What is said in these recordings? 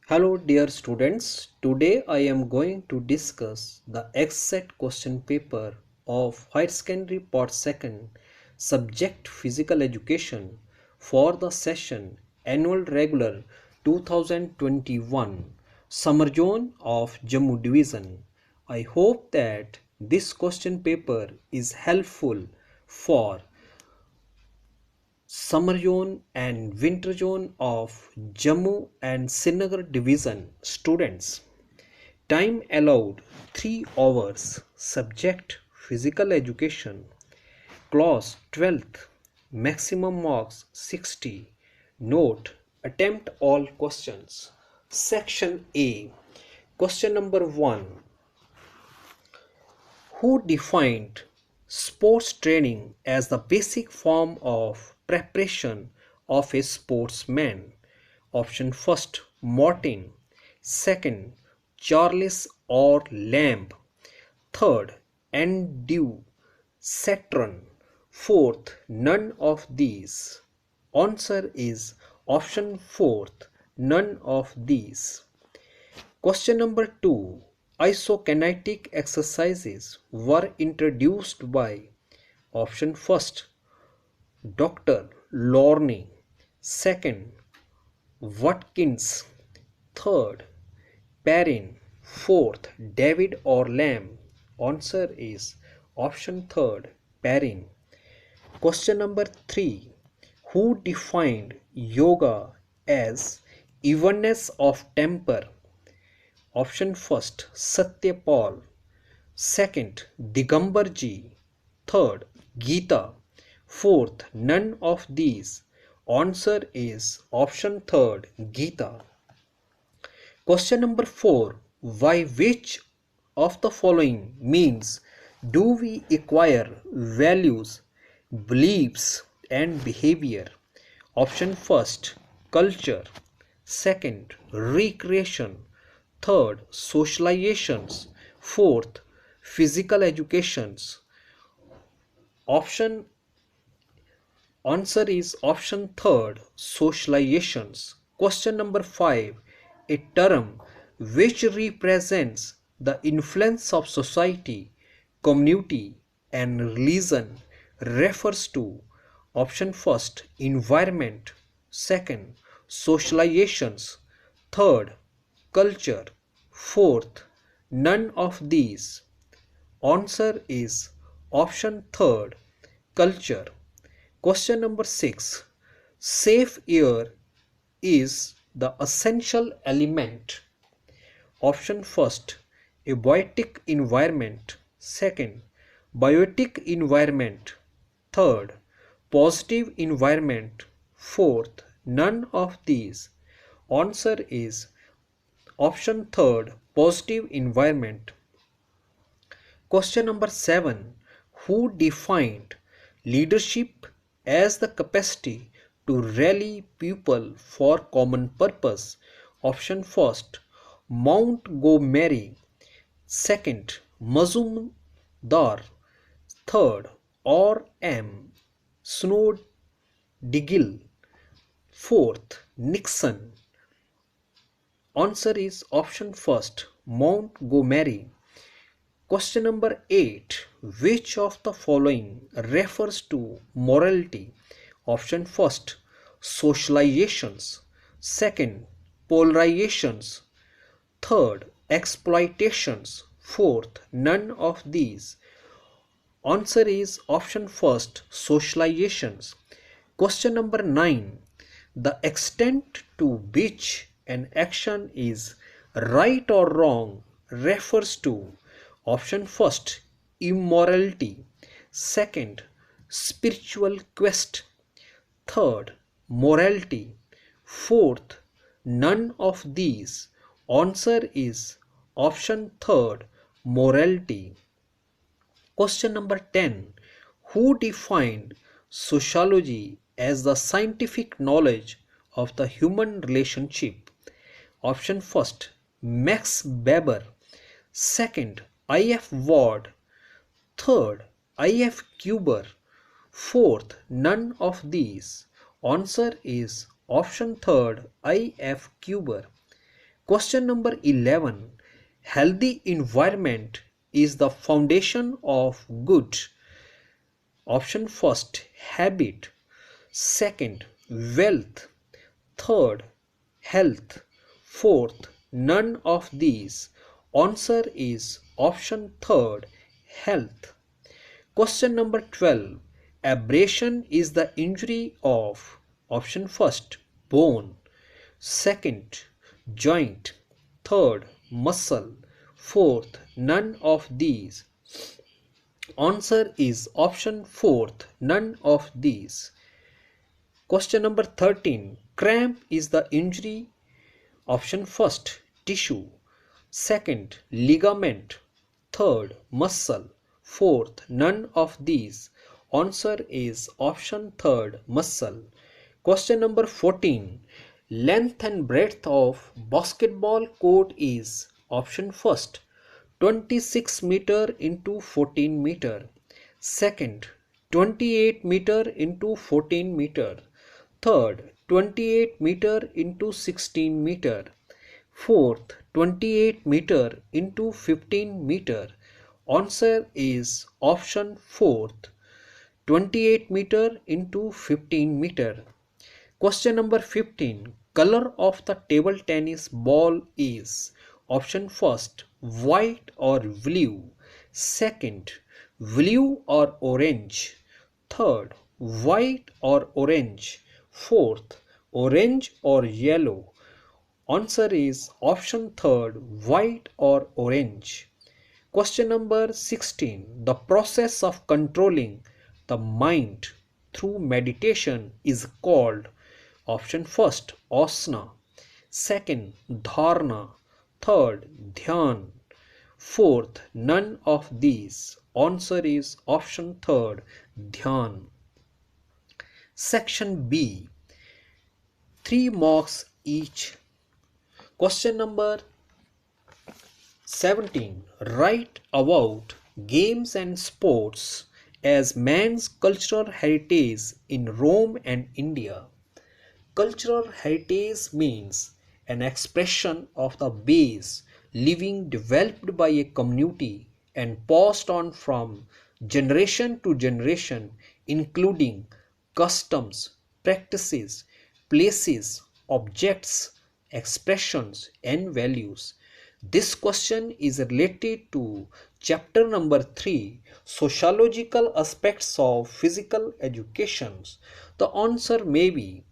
Hello dear students, today I am going to discuss the exact question paper of Higher Secondary Part 2nd Subject Physical Education for the session Annual Regular 2021 Summer Zone of Jammu Division. I hope that this question paper is helpful for Summer Zone and Winter Zone of Jammu and Srinagar Division students. Time allowed 3 hours. Subject Physical Education. Class 12th. Maximum marks 60. Note: attempt all questions. Section A. Question number 1. Who defined sports training as the basic form of preparation of a sportsman? Option first, Martin. Second, Charles or Lamb. Third, Andrew Saturn. Fourth, none of these. Answer is option fourth, none of these. Question number 2. Isokinetic exercises were introduced by option first, Dr. Lorne. Second, Watkins. Third, Perrin. Fourth, David or Lamb. Answer is option third, Perrin. Question number 3. Who defined yoga as evenness of temper? Option first, Satyapal. Second, Digambarji. Third, Gita. Fourth, none of these. Answer is option third, Gita. Question number 4. By which of the following means do we acquire values, beliefs and behavior? Option first, culture. Second, recreation. Third, socializations. Fourth, physical educations. Answer is option third, socializations. Question number 5. A term which represents the influence of society, community and religion refers to option first, environment. Second, socializations. Third, culture. Fourth, none of these. Answer is option third, culture. Question number 6. Safe air is the essential element. Option first, abiotic environment. Second, biotic environment. Third, positive environment. Fourth, none of these. Answer is option third, positive environment. Question number 7. Who defined leadership as the capacity to rally people for common purpose? Option first, Montgomery. Second, Mazumdar. Third, R.M. Snowdiggle. Fourth, Nixon. Answer is option first, Montgomery. Question number 8. Which of the following refers to morality? Option first, socializations. Second, polarizations. Third, exploitations. Fourth, none of these. Answer is option first, socializations. Question number 9. The extent to which an action is right or wrong refers to option first, immorality. Second, spiritual quest. Third, morality. Fourth, none of these. Answer is option third, morality. Question number 10. Who defined sociology as the scientific knowledge of the human relationship? Option first, Max Weber. Second, I.F. Ward. Third, I.F. Kuber. Fourth, none of these. Answer is option third, I.F. Kuber. Question number 11. Healthy environment is the foundation of good. Option first, habit. Second, wealth. Third, health. Fourth, none of these. Answer is option third, health. Question number 12. Abrasion is the injury of option first, bone. Second, joint. Third, muscle. Fourth, none of these. Answer is option fourth, none of these. Question number 13. Cramp is the injury. Option first, tissue. Second, ligament. Third, muscle. Fourth, none of these. Answer is option third, muscle. Question number 14. Length and breadth of basketball court is option first, 26 meter into 14 meter. Second, 28 meter into 14 meter. Third, 28 meter into 16 meter. Fourth, 28 meter into 15 meter. Answer is option fourth, 28 meter into 15 meter. Question number 15. Color of the table tennis ball is option first, white or blue. Second, blue or orange. Third, white or orange. Fourth, orange or yellow. Answer is option third, white or orange. Question number 16. The process of controlling the mind through meditation is called option first, asana. Second, dharana. Third, dhyan. Fourth, none of these. Answer is option third, dhyan. Section B. 3 marks each. Question number 17. Write about games and sports as man's cultural heritage in Rome and India. Cultural heritage means an expression of the base living developed by a community and passed on from generation to generation, including customs, practices, places, objects, expressions, and values. This question is related to chapter number 3, Sociological Aspects of Physical Education. The answer may be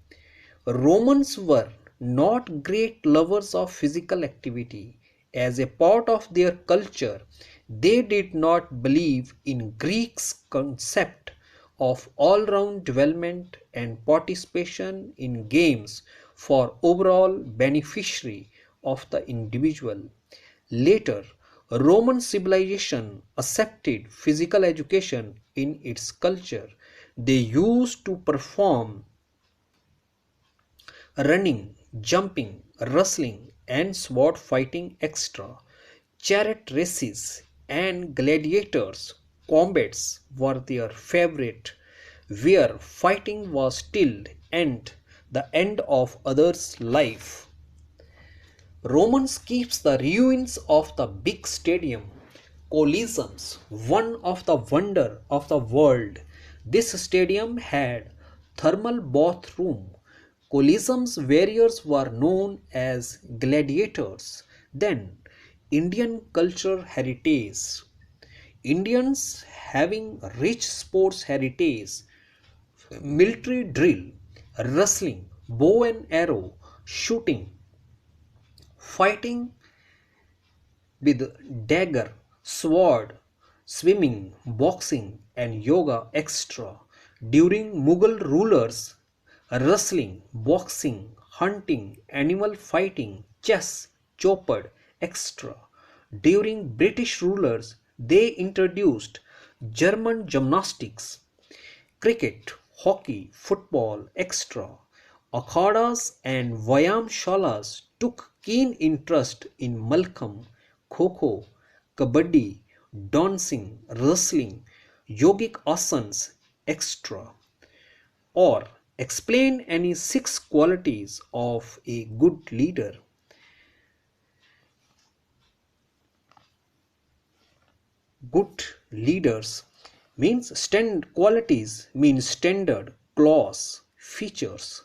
Romans were not great lovers of physical activity. As a part of their culture, they did not believe in Greeks' concept of all-round development and participation in games for overall beneficiary of the individual. Later, Roman civilization accepted physical education in its culture. They used to perform running, jumping, wrestling, and sword fighting extra. Chariot races and gladiators combats were their favorite, where fighting was till and the end of others' life. Romans keeps the ruins of the big stadium Colosseums, one of the wonder of the world. This stadium had thermal bathroom. Colosseum's warriors were known as gladiators. Then, Indian cultural heritage. Indians having rich sports heritage, military drill, wrestling, bow and arrow, shooting, fighting with dagger, sword, swimming, boxing, and yoga extra. During Mughal rulers, wrestling, boxing, hunting, animal fighting, chess, chopad, extra. During British rulers, they introduced German gymnastics, cricket, hockey, football, extra. Akhadas and Vyamshalas took keen interest in Malkham, Kho-Kho, Kabaddi, dancing, wrestling, yogic asanas, etc. Or explain any 6 qualities of a good leader. Good leaders means qualities means standard, clause, features.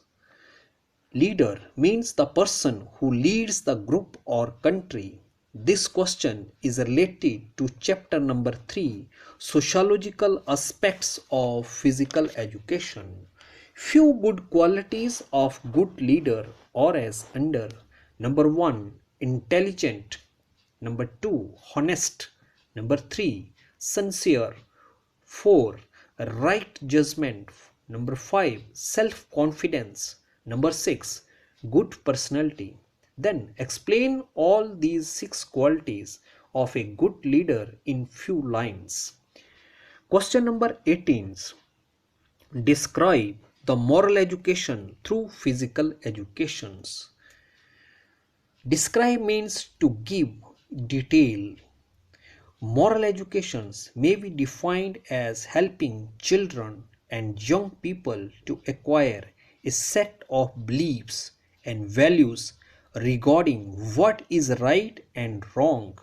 Leader means the person who leads the group or country. This question is related to chapter number 3, Sociological Aspects of Physical Education. Few good qualities of good leader are as under: number 1, intelligent; number 2, honest; number 3, sincere; 4, right judgment; number 5, self confidence; number 6, good personality. Then explain all these 6 qualities of a good leader in few lines. Question number 18. Describe the moral education through physical educations. Describe means to give detail. Moral educations may be defined as helping children and young people to acquire a set of beliefs and values regarding what is right and wrong.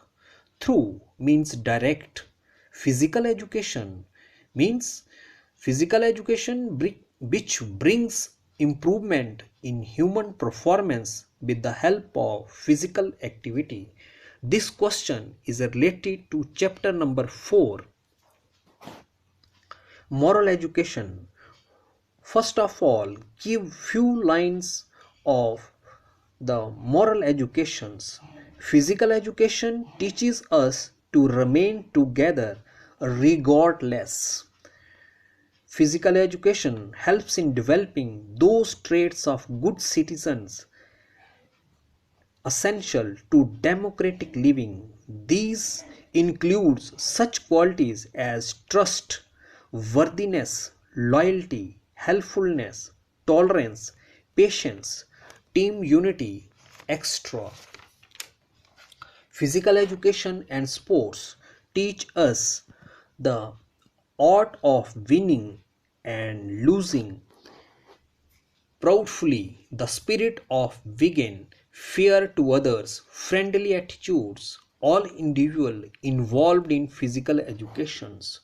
Through means direct. Physical education means physical education which brings improvement in human performance with the help of physical activity. This question is related to chapter number 4, Moral Education. First of all, give few lines of the moral educations. Physical education teaches us to remain together regardless. Physical education helps in developing those traits of good citizens essential to democratic living. These includes such qualities as trust, worthiness, loyalty, helpfulness, tolerance, patience, team unity, etc. Physical education and sports teach us the art of winning and losing proudly, the spirit of vegan, fear to others, friendly attitudes, all individual involved in physical educations.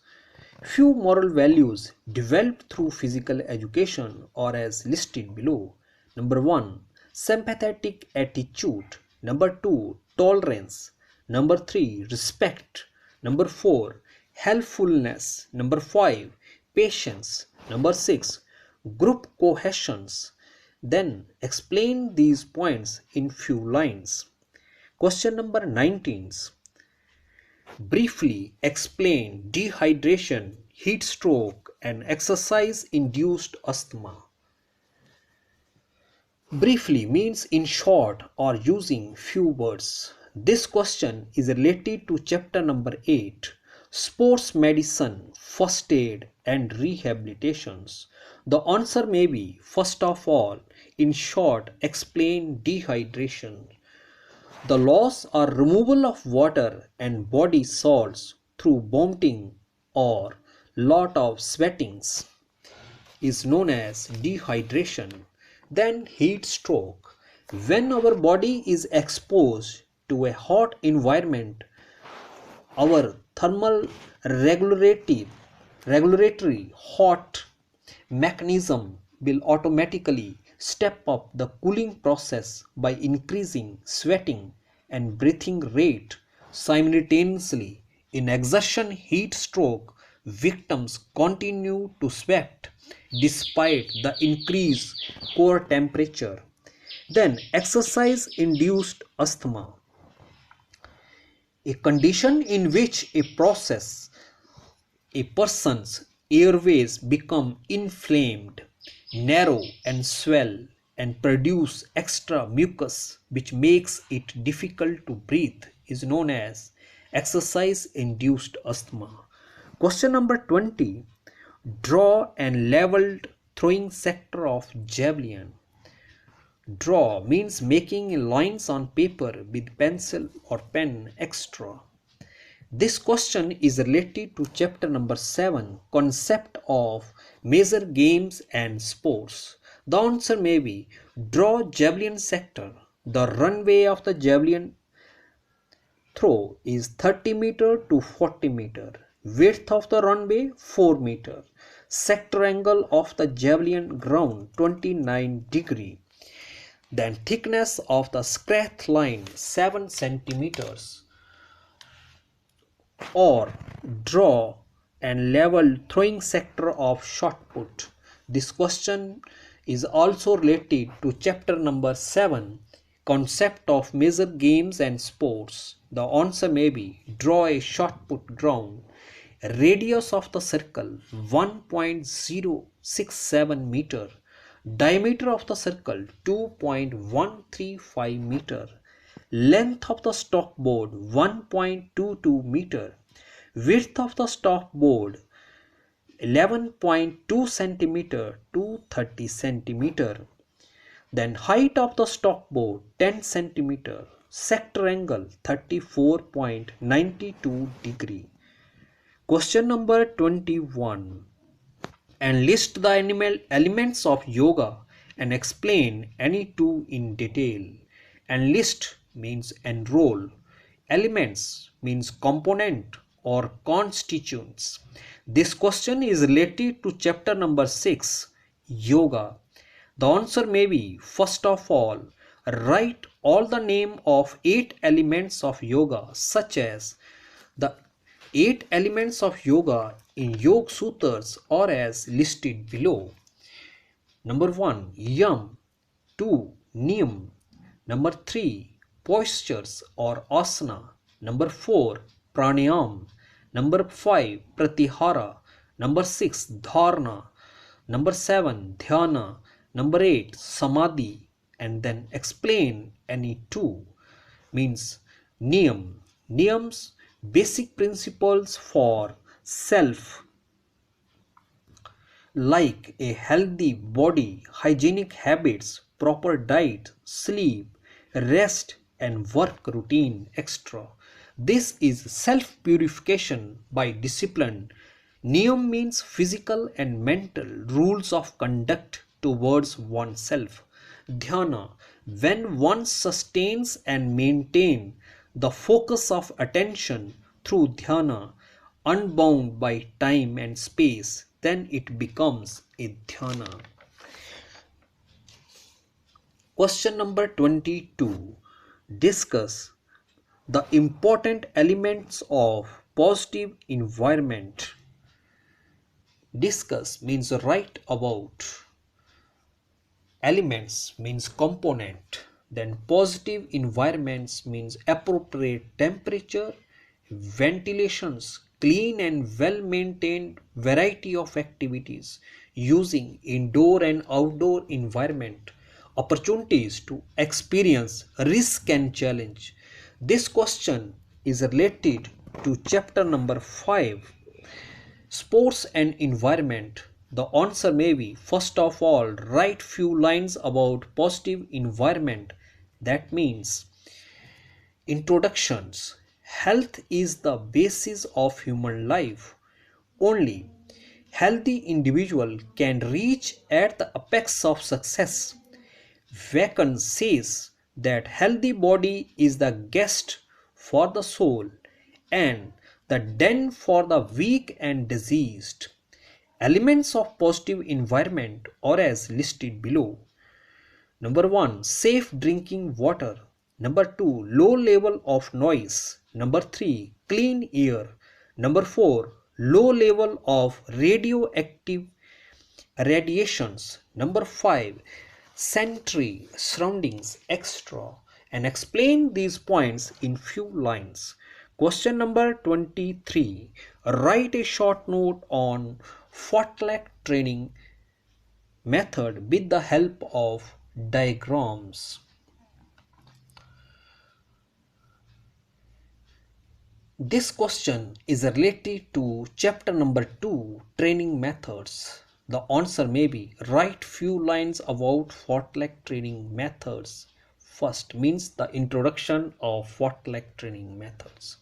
Few moral values developed through physical education are as listed below. Number 1, sympathetic attitude. Number 2, tolerance. Number 3, respect. Number 4, helpfulness. Number 5, patience. Number 6, group cohesions. Then explain these points in few lines. Question number 19. Briefly explain dehydration, heat stroke, and exercise induced asthma. Briefly means in short or using few words. This question is related to chapter number 8, Sports Medicine, First Aid and Rehabilitations. The answer may be, first of all, in short, explain dehydration. The loss or removal of water and body salts through vomiting or lot of sweatings is known as dehydration. Then heat stroke. When our body is exposed to a hot environment, our thermal regulatory hot mechanism will automatically step up the cooling process by increasing sweating and breathing rate simultaneously. In exertion heat stroke, victims continue to sweat despite the increased core temperature. Then exercise induced asthma, a condition in which a person's airways become inflamed, narrow and swell and produce extra mucus which makes it difficult to breathe is known as exercise induced asthma. Question number 20. Draw and leveled throwing sector of javelin. Draw means making lines on paper with pencil or pen extra. This question is related to chapter number 7, Concept of Major Games and Sports. The answer may be, draw javelin sector. The runway of the javelin throw is 30 meter to 40 meter. Width of the runway 4 meter. Sector angle of the javelin ground 29 degree. Then thickness of the scratch line 7 centimeters. Or draw and level throwing sector of shot put. This question is also related to chapter number 7, concept of major games and sports. The answer may be draw a shot put ground. Radius of the circle 1.067 meter. Diameter of the circle 2.135 meter. Length of the stock board 1.22 meter. Width of the stock board 11.2 centimeter to 30 centimeter. Then height of the stock board 10 centimeter. Sector angle 34.92 degree. Question number 21. And list the elements of yoga and explain any two in detail. And list means enroll. Elements means component or constituents. This question is related to chapter number 6, yoga. The answer may be, first of all, write all the name of 8 elements of yoga, such as the 8 elements of yoga in Yoga Sutras are as listed below. Number 1, yam. 2, niyam. Number 3, postures or asana. Number 4, pranayam. Number 5, pratyahara. Number 6, dharana. Number 7, dhyana. Number 8, samadhi. And then explain any two. Means niyam. Niyams, basic principles for self, like a healthy body, hygienic habits, proper diet, sleep, rest and work routine, etc. This is self-purification by discipline. Niyam means physical and mental rules of conduct towards oneself. Dhyana, when one sustains and maintains the focus of attention through dhyana, unbound by time and space, then it becomes a dhyana. Question number 22. Discuss the important elements of positive environment. Discuss means write about. Elements means component. Then positive environments means appropriate temperature, ventilations, clean and well maintained variety of activities using indoor and outdoor environment, opportunities to experience risk and challenge. This question is related to chapter number 5, sports and environment. The answer may be, first of all, write few lines about positive environment. That means introductions. Health is the basis of human life. Only healthy individual can reach at the apex of success. Bacon says that healthy body is the guest for the soul and the den for the weak and diseased. Elements of positive environment are as listed below. Number 1, safe drinking water. Number 2, low level of noise. Number 3, clean air. Number 4, low level of radioactive radiations. Number 5, sanitary surroundings, etc. And explain these points in few lines. Question number 23. Write a short note on fartlek training method with the help of diagrams. This question is related to chapter number 2, training methods. The answer may be, write few lines about fartlek training methods. First means the introduction of fartlek training methods.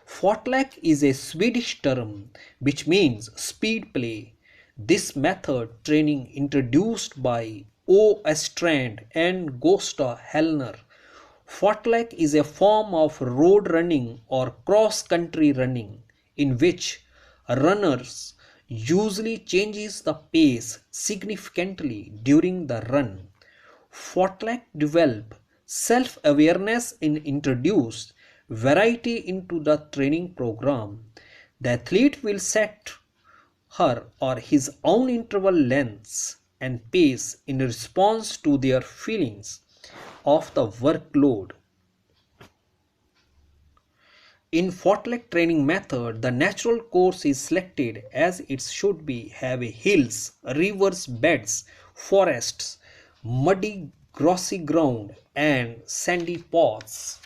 Fartlek is a Swedish term which means speed play. This method training introduced by O. Strand and Gosta Hellner Fartlek is a form of road running or cross-country running in which runners usually changes the pace significantly during the run. Fartlek develop self-awareness and introduce variety into the training program. The athlete will set her or his own interval lengths and pace in response to their feelings of the workload. In Fartlek training method, the natural course is selected as it should be have hills, rivers, beds, forests, muddy grassy ground and sandy paths.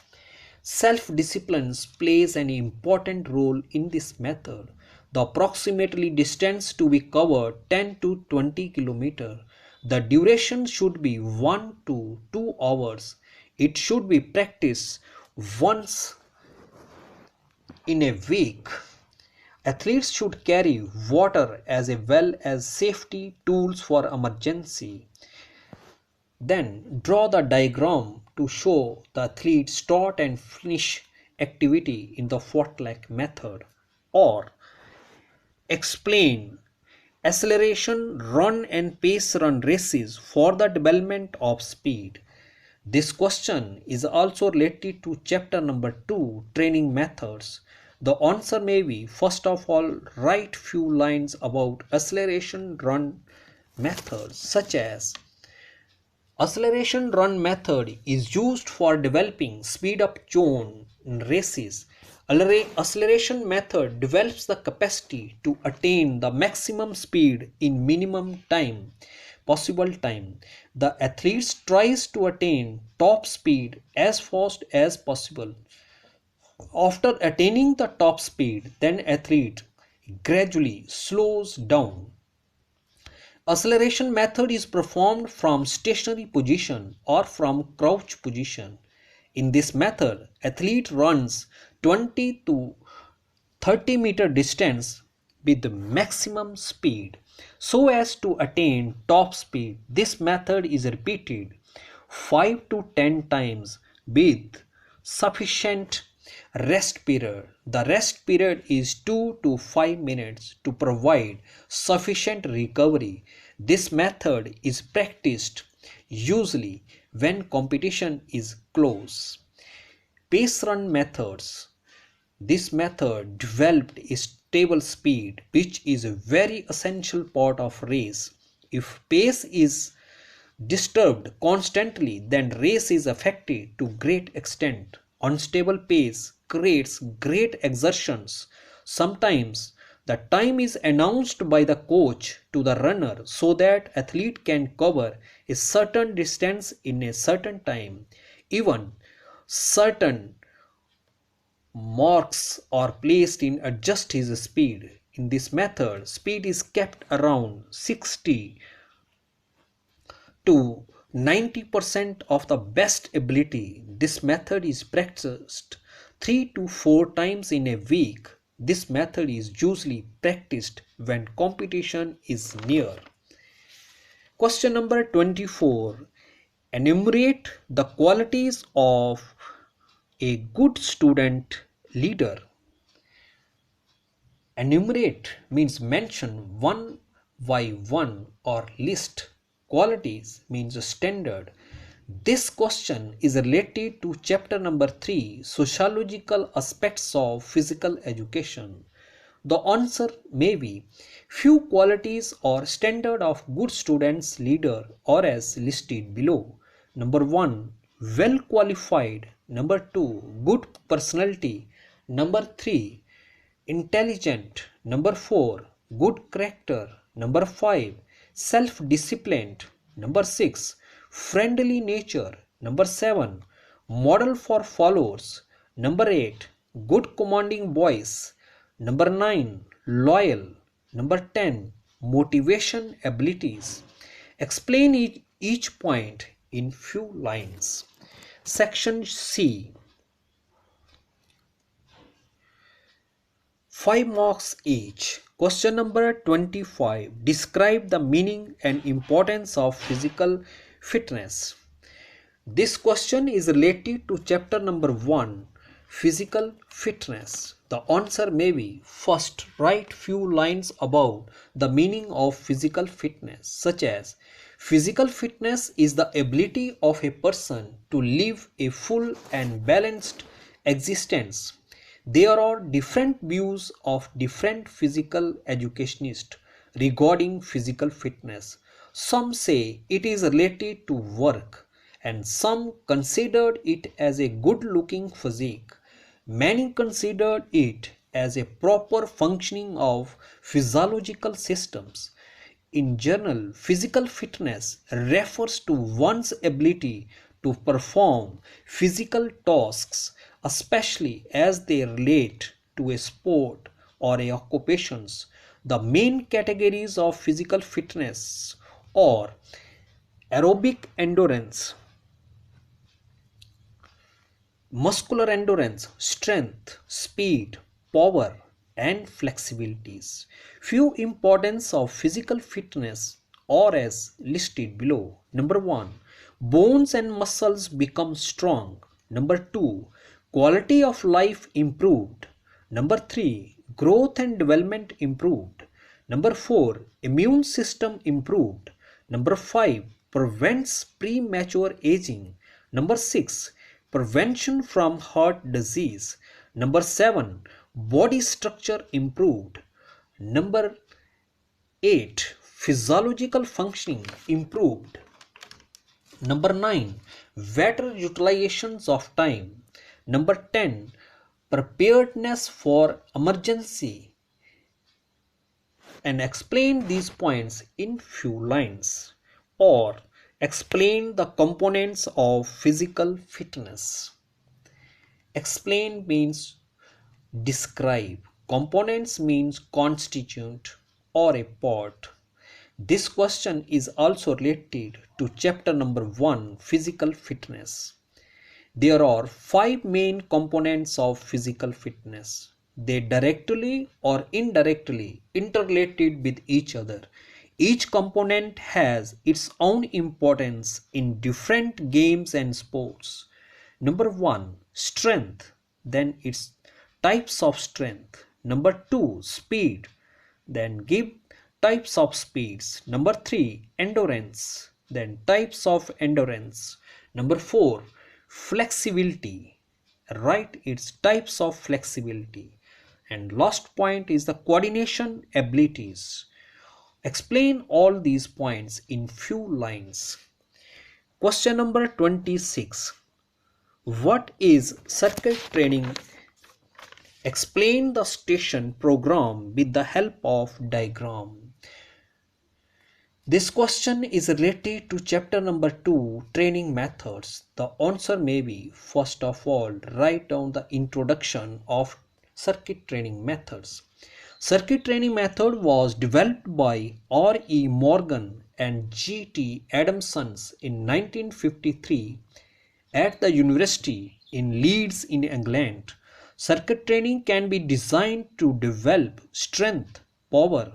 Self-discipline plays an important role in this method. The approximately distance to be covered 10 to 20 km. The duration should be 1 to 2 hours. It should be practiced once in a week. Athletes should carry water as well as safety tools for emergency. Then draw the diagram to show the athlete's start and finish activity in the Fartlek method. Or explain acceleration run and pace run races for the development of speed. This question is also related to chapter number 2, training methods. The answer may be, first of all, write few lines about acceleration run methods, such as acceleration run method is used for developing speed up zone in races. Acceleration method develops the capacity to attain the maximum speed in minimum possible time. The athlete tries to attain top speed as fast as possible. After attaining the top speed, then athlete gradually slows down. Acceleration method is performed from stationary position or from crouch position. In this method, athlete runs 20 to 30 meter distance with maximum speed so as to attain top speed. This method is repeated 5 to 10 times with sufficient rest period. The rest period is 2 to 5 minutes to provide sufficient recovery. This method is practiced usually when competition is close. Pace run methods. This method developed a stable speed, which is a very essential part of race. If pace is disturbed constantly, then race is affected to great extent. Unstable pace creates great exertions. Sometimes the time is announced by the coach to the runner so that athlete can cover a certain distance in a certain time. Even certain marks are placed in adjust his speed. In this method, speed is kept around 60 to 90% of the best ability. This method is practiced 3 to 4 times in a week. This method is usually practiced when competition is near. Question number 24. Enumerate the qualities of a good student leader. Enumerate means mention one by one or list. Qualities means standard. This question is related to chapter number 3, sociological aspects of physical education. The answer may be few qualities or standard of good students leader are as listed below. Number 1, well qualified. Number 2, good personality. Number 3, intelligent. Number 4, good character. Number 5, self-disciplined. Number 6, friendly nature. Number 7, model for followers. Number 8, good commanding voice. Number 9, loyal. Number 10, motivation abilities. Explain each point in few lines. Section C. 5 marks each. Question number 25. Describe the meaning and importance of physical fitness. This question is related to chapter number 1, physical fitness. The answer may be: first, write few lines about the meaning of physical fitness, such as physical fitness is the ability of a person to live a full and balanced existence. There are different views of different physical educationists regarding physical fitness. Some say it is related to work, and some considered it as a good looking physique. Many considered it as a proper functioning of physiological systems. In general, physical fitness refers to one's ability to perform physical tasks, especially as they relate to a sport or a occupations. The main categories of physical fitness are aerobic endurance, muscular endurance, strength, speed, power, and flexibilities. Few importance of physical fitness are as listed below. Number 1, bones and muscles become strong. Number 2, quality of life improved. Number 3, growth and development improved. Number 4, immune system improved. Number 5, prevents premature aging. Number 6, prevention from heart disease. Number 7, body structure improved. Number 8, physiological functioning improved. Number 9, better utilizations of time. Number 10, preparedness for emergency. And explain these points in few lines, or explain the components of physical fitness. Explain means describe, components means constitute or a part. This question is also related to chapter number 1, physical fitness. There are 5 main components of physical fitness. They directly or indirectly interrelated with each other. Each component has its own importance in different games and sports. Number 1, strength, then its types of strength. Number 2, speed, then give types of speeds. Number 3, endurance, then types of endurance. Number 4, flexibility, write its types of flexibility. And last point is the coordination abilities. Explain all these points in few lines. Question number 26. What is circuit training? Explain the station program with the help of diagram. This question is related to chapter number 2, training methods. The answer may be: first of all, write down the introduction of circuit training methods. Circuit training method was developed by R.E. Morgan and G.T. Adamson in 1953 at the university in Leeds in England. Circuit training can be designed to develop strength, power,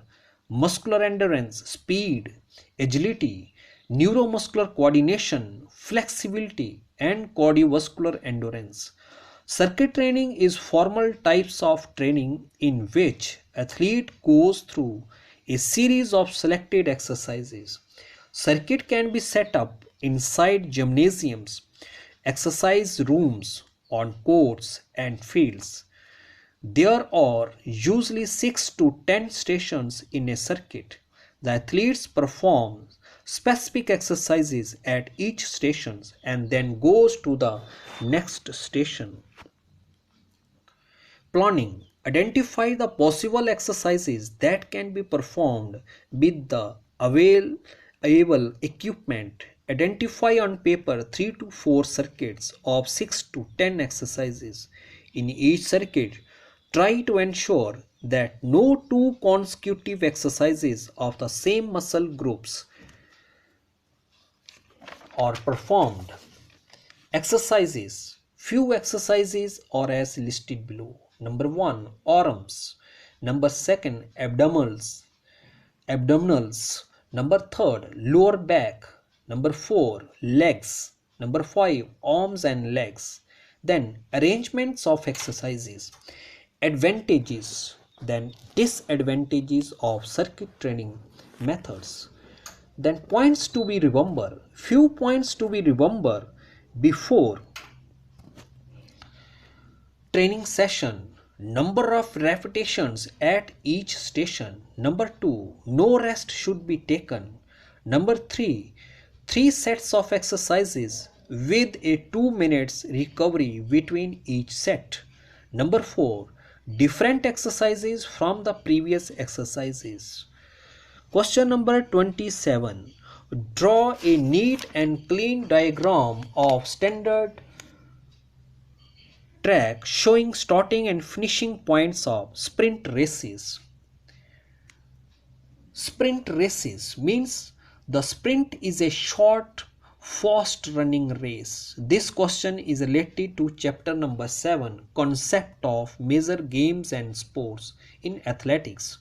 muscular endurance, speed, agility, neuromuscular coordination, flexibility, and cardiovascular endurance. Circuit training is formal types of training in which athlete goes through a series of selected exercises. Circuit can be set up inside gymnasiums, exercise rooms, on courts and fields. There are usually 6 to 10 stations in a circuit. The athletes perform specific exercises at each station and then goes to the next station. Planning. Identify the possible exercises that can be performed with the available equipment. Identify on paper 3 to 4 circuits of 6 to 10 exercises. In each circuit, try to ensure that no 2 consecutive exercises of the same muscle groups are performed. Exercises. Few exercises are as listed below. Number 1, arms. Number 2, abdominals. Number 3, lower back. Number 4, legs. Number 5, arms and legs. Then arrangements of exercises. Advantages, then disadvantages of circuit training methods. Then points to be remembered. Few points to be remembered before training session. Number of repetitions at each station. Number 2, no rest should be taken. Number 3, 3 sets of exercises with a 2 minutes recovery between each set. Number 4, different exercises from the previous exercises. Question number 27. Draw a neat and clean diagram of standard track showing starting and finishing points of sprint races. Sprint races means the sprint is a short, fast running race. This question is related to chapter number 7, concept of major games and sports in athletics.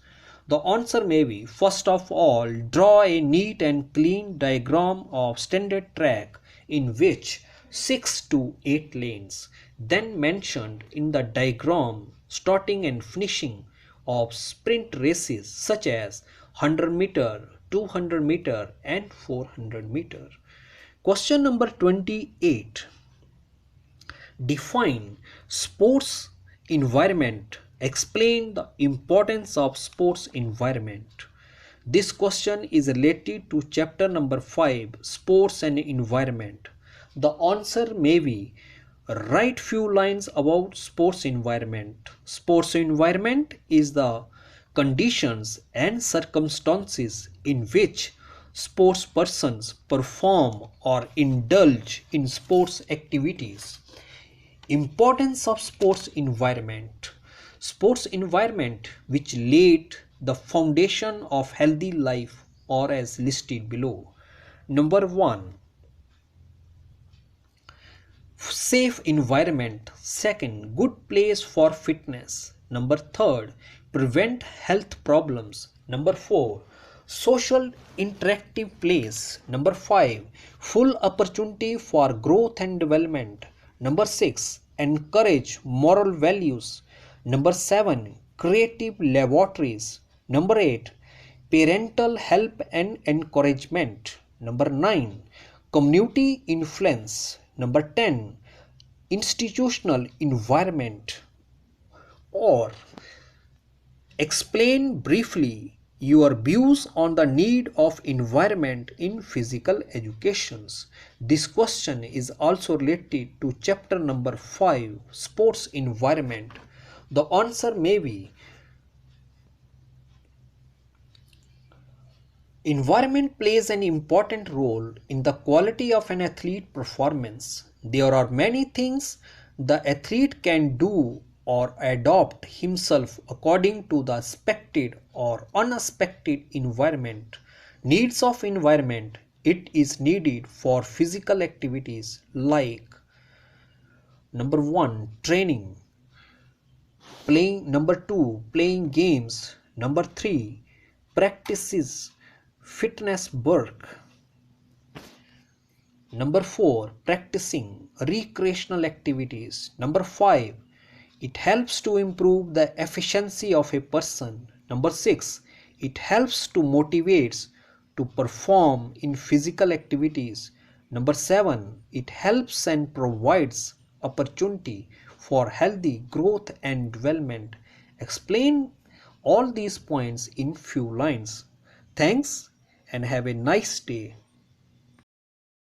The answer may be, first of all, draw a neat and clean diagram of standard track in which 6 to 8 lanes. Then mentioned in the diagram starting and finishing of sprint races such as 100 meter, 200 meter and 400 meter. Question number 28. Define sports environment. Explain the importance of sports environment. This question is related to chapter number 5, sports and environment. The answer may be, write few lines about sports environment. Sports environment is the conditions and circumstances in which sports persons perform or indulge in sports activities. Importance of sports environment. Sports environment which laid the foundation of healthy life are as listed below. Number 1, safe environment. Second, good place for fitness. Number 3, prevent health problems. Number 4, social interactive place. Number 5, full opportunity for growth and development. Number 6, encourage moral values. Number 7, creative laboratories. Number 8, parental help and encouragement. Number 9, community influence. Number 10, institutional environment. Or explain briefly your views on the need of environment in physical educations. This question is also related to chapter number 5, sports environment. The answer may be, environment plays an important role in the quality of an athlete performance. There are many things the athlete can do or adopt himself according to the expected or unexpected environment. Needs of environment. It is needed for physical activities like number 1, training. Number 2, playing games. Number 3, practices fitness work. Number 4, practicing recreational activities. Number 5, it helps to improve the efficiency of a person. Number 6, it helps to motivate to perform in physical activities. Number 7, it helps and provides opportunity for healthy growth and development. Explain all these points in few lines. Thanks and have a nice day.